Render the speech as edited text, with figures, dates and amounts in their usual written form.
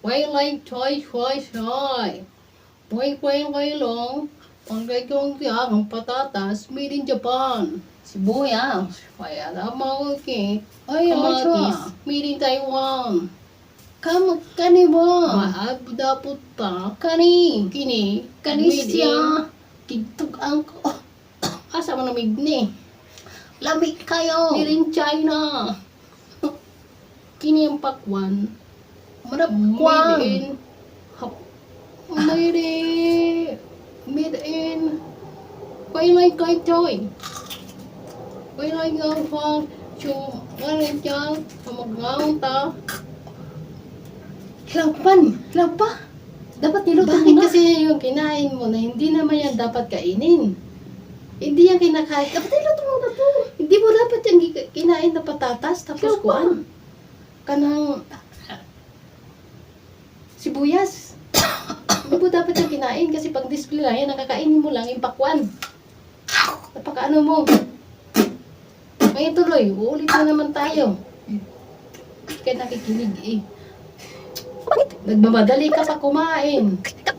Quay like choy choy choy. Quay long. Pangkay kong ang patatas made in Japan. Sibuyas. Kaya mau ke. Ay, Kamatis made in Taiwan. Kani mo. Maab dapat pa. Kani. Kini. Kani made in siya. Kitug ang ko. Asa mo namig ni? Lamig kayo. Made in China. Kini ang pakwan. Murag Made kwang. in made in quay like choy. Quay like ang fang chung ngayon chang pamagaw ta. Hilaw pa. Dapat niluto Bakit mo na. kasi yung kinain mo na hindi naman yan dapat kainin? Hindi yan kinakain. Dapat niluto mo na to. Hindi mo dapat yung kinain na patatas tapos Hilaw pa. kuan. Kanang sibuyas. Hindi mo dapat yung kinain kasi pag display lang yan, nakakainin mo lang yung pakwan. Napakaano mo. Ngayon tuloy, uulit na naman tayo. Kaya nakikinig eh. Bakit? Nagmamadali ka pa kumain. Kat.